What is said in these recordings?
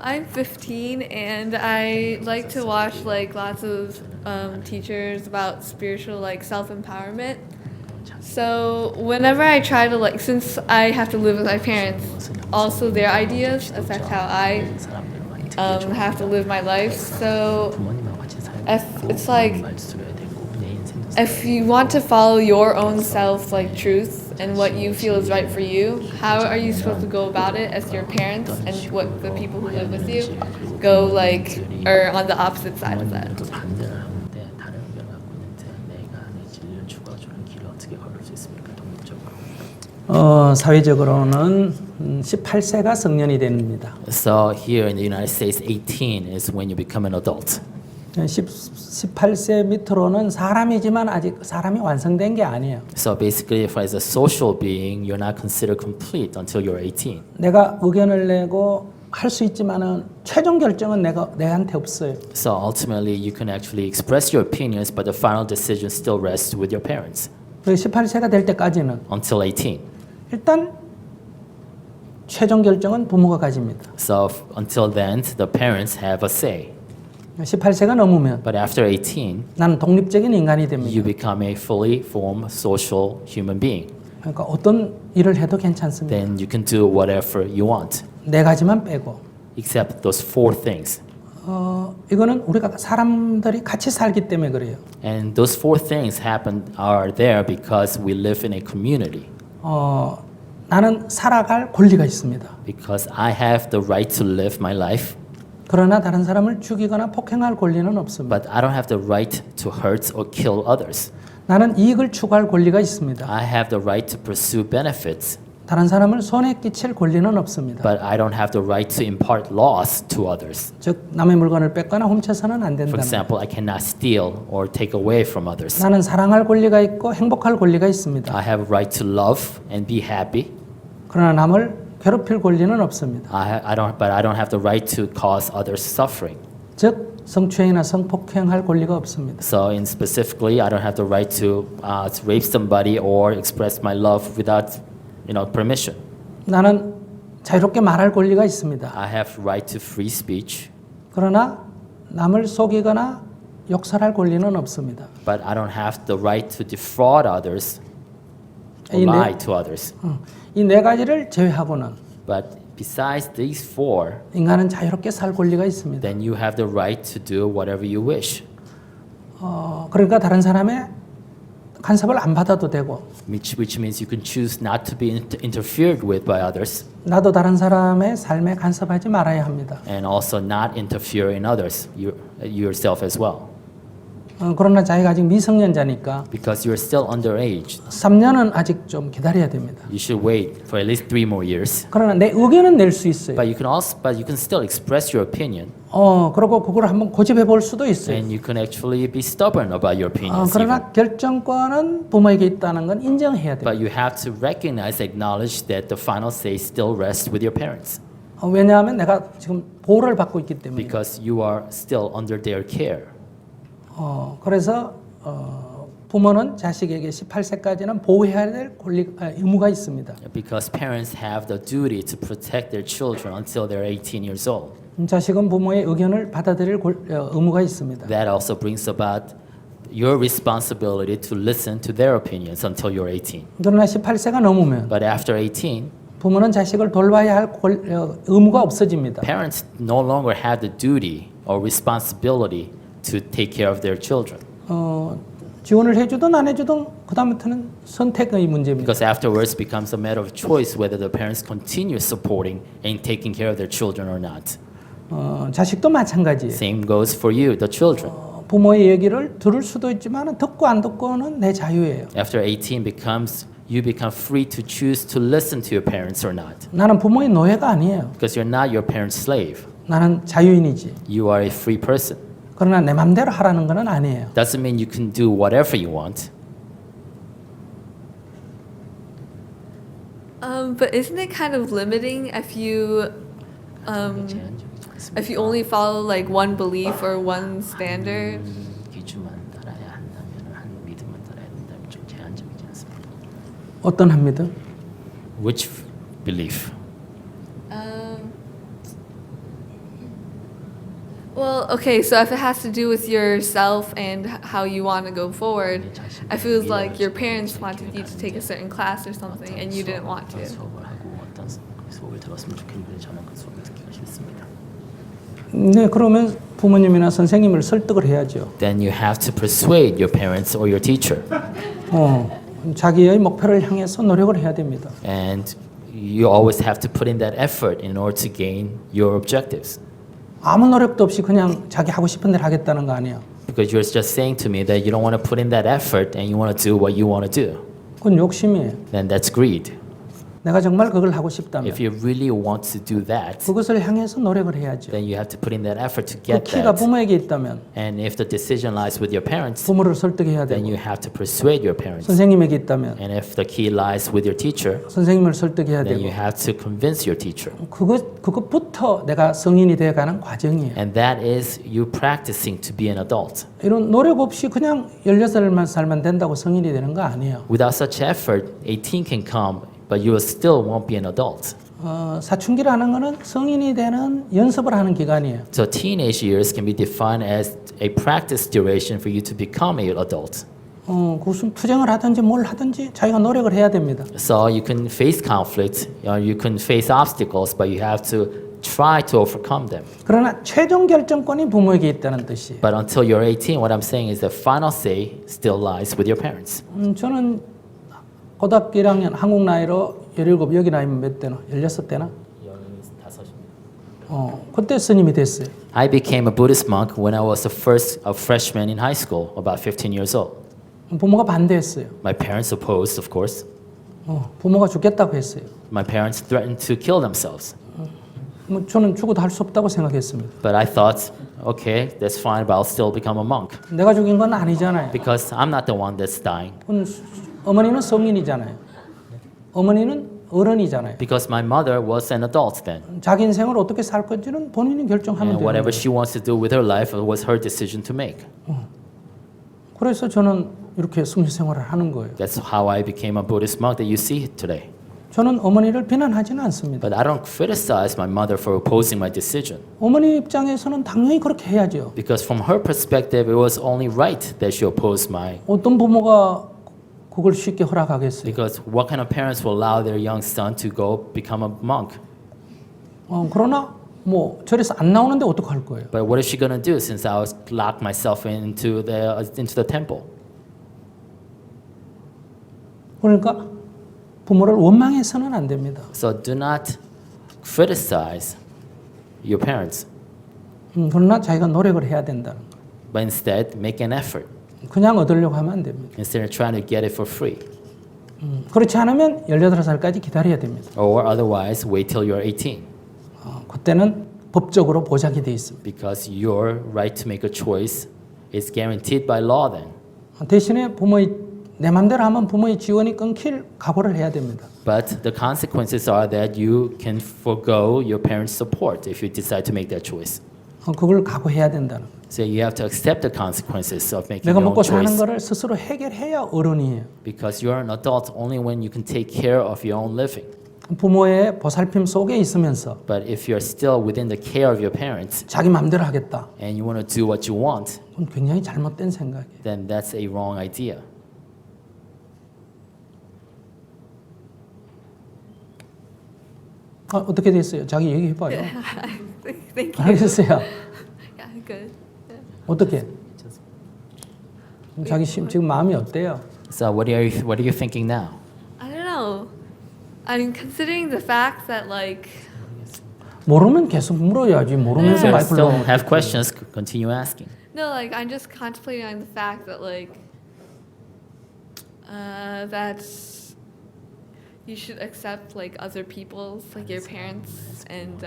I'm 15 and I like to watch like lots of teachers about spiritual like self-empowerment. So whenever I try to like, since I have to live with my parents, also their ideas affect how I have to live my life. So if it's like if you want to follow your own self like truth and what you feel is right for you, how are you supposed to go about it as your parents and what the people who live with you go like are on the opposite side of that? 또 반대를 하는데 다른 의견을 갖고 있는데 내가 내 진리를 추구하는 길을 어떻게 걸을 수 있습니까? 독립적으로. 사회적으로는 18세가 성년이 됩니다. So here in the United States, 18 is when you become an adult. 18세 밑으로는 사람이지만 아직 사람이 완성된 게 아니에요. So basically, if as a social being, you're not considered complete until you're 18. 내가 의견을 내고 할 수 있지만은 최종 결정은 내한테 없어요. So ultimately, you can actually express your opinions, but the final decision still rests with your parents 18세가 될 때까지는 until 18. 일단 최종 결정은 부모가 가집니다. So until then, the parents have a say. 18세가 넘으면 But after 18, 나는 독립적인 인간이 you 됩니다. become a fully formed social human being. 그러니까 어떤 일을 해도 괜찮습니다. Then you can do whatever you want, 네 가지만 빼고 except those four things. 이거는 우리가 사람들이 같이 살기 때문에 그래요. And those four things are there because we live in a community. 나는 살아갈 권리가 있습니다. Because I have the right to live my life, 그러나 다른 사람을 죽이거나 폭행할 권리는 없습니다. but I don't have the right to hurt or kill others. 나는 이익을 추구할 권리가 있습니다. I have the right to pursue benefits, 다른 사람을 손해 끼칠 권리는 없습니다. but I don't have the right to impart loss to others. 즉 남의 물건을 뺏거나 훔쳐서는 안 For 된다. example, I cannot steal or take away from others. 나는 사랑할 권리가 있고 행복할 권리가 있습니다. I have a right to love and be happy. 그러나 남을 괴롭힐 권리는 없습니다. But I don't have the right to cause others suffering. 즉 성추행이나 성폭행할 권리가 없습니다. So, in specifically, I don't have the right to rape somebody or express my love without, permission. 나는 자유롭게 말할 권리가 있습니다. I have right to free speech, 그러나 남을 속이거나 욕설할 권리는 없습니다. but I don't have the right to defraud others or 이 lie to others. 이 네 가지를 제외하고는 But besides these four, 인간은 자유롭게 살 권리가 있습니다. then you have the right to do whatever you wish. 그러니까 다른 사람의 간섭을 안 받아도 되고 Which means you can choose not to be interfered with by others, 나도 다른 사람의 삶에 간섭하지 말아야 합니다. and also not interfere in others, yourself as well. 그러나 자기가 아직 미성년자니까 Because you're still underage, 3년은 아직 좀 기다려야 됩니다. you should wait for at least 3 more years. 그러나 내 의견은 낼 수 있어요. But you can still express your opinion, 그리고 그걸 한번 고집해 볼 수도 있어요. and you can actually be stubborn about your opinions. even. 그러나 결정권은 부모에게 있다는 건 인정해야 돼요. But you have to recognize, acknowledge that the final say still rests with your parents, 왜냐하면 내가 지금 보호를 받고 있기 때문에. because you are still under their care. 그래서 부모는 자식에게 18세까지는 보호해야 될 의무가 있습니다. Because parents have the duty to protect their children until they're 18 years old. 자식은 부모의 의견을 받아들일 의무가 있습니다. That also brings about your responsibility to listen to their opinions until you're 18. 그러나 18세가 넘으면 But after 18, 부모는 자식을 돌봐야 할 의무가 없어집니다. parents no longer have the duty or responsibility to take care of their children. 지원을 해주든 안 해주든 그 다음부터는 선택의 문제입니다. Because afterwards it becomes a matter of choice whether the parents continue supporting and taking care of their children or not. 자식도 마찬가지예요. Same goes for you, the children. 부모의 얘기를 들을 수도 있지만 듣고 안 듣고는 내 자유예요. After 18 you become free to choose to listen to your parents or not. 나는 부모의 노예가 아니에요. Because you're not your parents' slave. 나는 자유인이지. You are a free person. 그러나 내 맘대로 하라는 건 아니에요. Doesn't mean you can do whatever you want. But isn't it kind of limiting if you only follow like one belief or one standard? 기준만 따라야 한다면 한 믿음만 따라야 된다면 좀 제한적이지 않습니까? 어떤 한 믿음? Which belief? Well, okay, so if it has to do with yourself and how you want to go forward, I feel like your parents wanted you to take a certain class or something and you didn't want to. 수업을 하고 어떤 수업을 들었으면 좋겠는데 저는 그 수업을 듣기가 싫습니다. 네, 그러면 부모님이나 선생님을 설득을 해야죠. Then you have to persuade your parents or your teacher. 자기의 목표를 향해서 노력을 해야 됩니다. And you always have to put in that effort in order to gain your objectives. 아무 노력도 없이 그냥 자기 하고 싶은 대로 하겠다는 거 아니에요. Because you're just saying to me that you don't want to put in that effort and you want to do what you want to do. 그건 욕심이에요. Then that's greed. 내가 정말 그걸 하고 싶다면 If you really want to do that, 그것을 향해서 노력을 해야죠. then you have to put in that effort to 그 get 키가 that. 부모에게 있다면 And if the decision lies with your parents, 부모를 설득해야 then 되고 you have to persuade your parents. 선생님에게 있다면 And if the key lies with your teacher, 선생님을 설득해야 then 되고 you have to convince your teacher. 그것부터 내가 성인이 되어가는 과정이에요. And that is you practicing to be an adult. 이런 노력 없이 그냥 16살만 살면 된다고 성인이 되는 거 아니에요. Without such effort, 18 can come, but you still won't be an adult. 사춘기라는 거는 성인이 되는 연습을 하는 기간이에요. So teenage years can be defined as a practice duration for you to become an adult. 무슨 투쟁을 하든지 뭘 하든지 자기가 노력을 해야 됩니다. So you can face conflict, you can face obstacles, but you have to try to overcome them. 그러나 최종 결정권이 부모에게 있다는 뜻이에요. But until you're 18, what I'm saying is the final say still lies with your parents. 저는 고등학교 1학년 한국 나이로 17, 여기 나이면 몇 대나? 16대나? 그때 스님이 됐어요. I became a Buddhist monk when I was a freshman in high school, about 15 years old. 부모가 반대했어요. My parents opposed, of course. 부모가 죽겠다고 했어요. My parents threatened to kill themselves. 저는 죽어도 할 수 없다고 생각했습니다. But I thought, okay, that's fine, but I'll still become a monk. 내가 죽인 건 아니잖아요. Because I'm not the one that's dying. 어머니는 성인이잖아요. 어머니는 어른이잖아요. Because my mother was an adult then. 자기 인생을 어떻게 살 건지는 본인이 결정하면 And 되는 whatever 거예요. she wants to do with her life was her decision to make. 그래서 저는 이렇게 승려 생활을 하는 거예요. That's how I became a Buddhist monk that you see today. 저는 어머니를 비난하지는 않습니다. But I don't criticize my mother for opposing my decision. 어머니 입장에서는 당연히 그렇게 해야죠. Because from her perspective, it was only right that she opposed my. 어떤 부모가 그걸 쉽게 허락하겠어요. Because what kind of parents will allow their young son to go become a monk? 그러나 뭐 절에서 안 나오는데 어떡할 거예요? But what is she gonna do since I was locked myself into the temple? 그러니까 부모를 원망해서는 안 됩니다. So do not criticize your parents, 그러나 자기가 노력을 해야 된다는 거. but instead make an effort 그냥 얻으려고 하면 안 됩니다. instead of trying to get it for free. 그렇지 않으면 18살까지 기다려야 됩니다. Or otherwise, wait till you're 18. 그때는 법적으로 보장이 돼 있습니다. Because your right to make a choice is guaranteed by law then. 대신에 내 맘대로 하면 부모의 지원이 끊길 각오를 해야 됩니다. But the consequences are that you can forgo your parents' support if you decide to make that choice. 그걸 각오해야 된다는 거예요. So you have to accept the consequences of making 내가 your own 먹고 사는 choice. 거를 스스로 해결해야 어른이에요. Because you're an adult only when you can take care of your own living. 부모의 보살핌 속에 있으면서 But if you're still within the care of your parents 자기 맘대로 하겠다. and you want to do what you want, 그건 굉장히 잘못된 생각이에요. then that's a wrong idea. 어떻게 됐어요? 자기 얘기해봐요. Thank you. 알겠어요. Yeah, good. 어떻게? 자기 지금 마음이 어때요? So what are you thinking now? I don't know. I'm considering the fact that like 모르면 계속 물어야지. 모르면서 If you 말 still 불러. have questions, continue asking. no, like I'm just contemplating on the fact that like that's you should accept like other people's like your parents and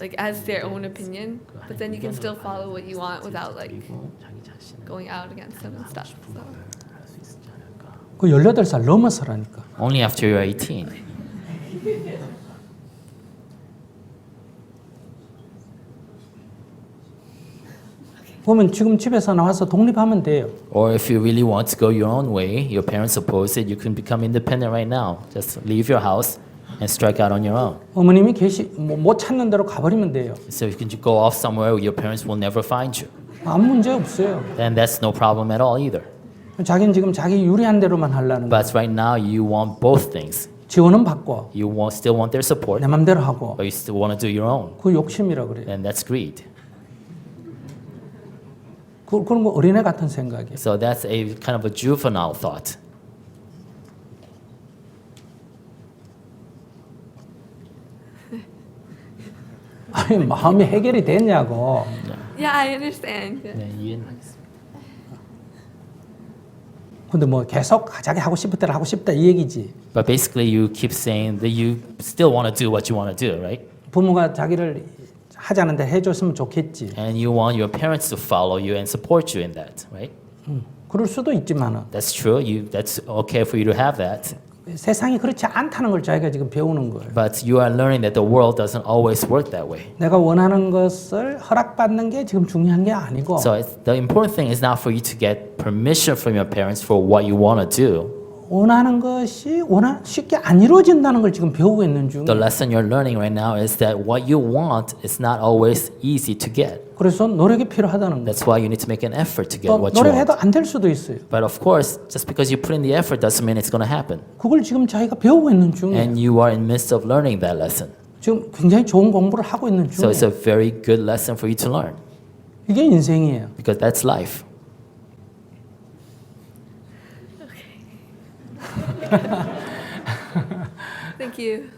like as their own opinion, but then you can still follow what you want without like going out against them and stuff. So. 그 18살 넘어서라니까. Only after you're 18. 그러면 지금 집에서 나와서 독립하면 돼요. Or if you really want to go your own way, your parents oppose it, you can become independent right now. Just leave your house and strike out on your own. 어머님이 못 찾는 대로 가버리면 돼요. So you can go off somewhere where your parents will never find you. 아무 문제 없어요. Then that's no problem at all either. 자기는 지금 자기 유리한 대로만 하려는 거예요. But right now you want both things. 지원은 받고 You still want their support, 내 맘대로 하고 but you still want to do your own. 그 욕심이라 그래요. And that's greed. 그런 거 어린애 같은 생각이에요. So that's a kind of a juvenile thought. 아니 마음이 해결이 됐냐고. Yeah, I understand. 근데 뭐 계속 자기 하고 싶을 대로 하고 싶다 이 얘기지. But basically you keep saying that you still want to do what you want to do, right? 부모가 자기를 하자는데 해줬으면 좋겠지. And you want your parents to follow you and support you in that, right? 그럴 수도 있지만은 That's true. That's okay for you to have that. 세상이 그렇지 않다는 걸 자기가 지금 배우는 거예요. But you are learning that the world doesn't always work that way. 내가 원하는 것을 허락받는 게 지금 중요한 게 아니고 So the important thing is not for you to get permission from your parents for what you want to do. 원하는 것이 쉽게 안 이루어진다는 걸 지금 배우고 있는 The 중이에요. lesson you're learning right now is that what you want is not always easy to get. 그래서 노력이 필요하다는 거예요. That's why you need to make an effort to get 또 what you 노력해도 want. 안 될 수도 있어요. But of course, just because you put in the effort doesn't mean it's going to happen. 그걸 지금 자기가 배우고 있는 중이에요. And you are in the midst of learning that lesson. 지금 굉장히 좋은 공부를 하고 있는 So it's a 중이에요. very good lesson for you to learn 이게 인생이에요. because that's life. Thank you.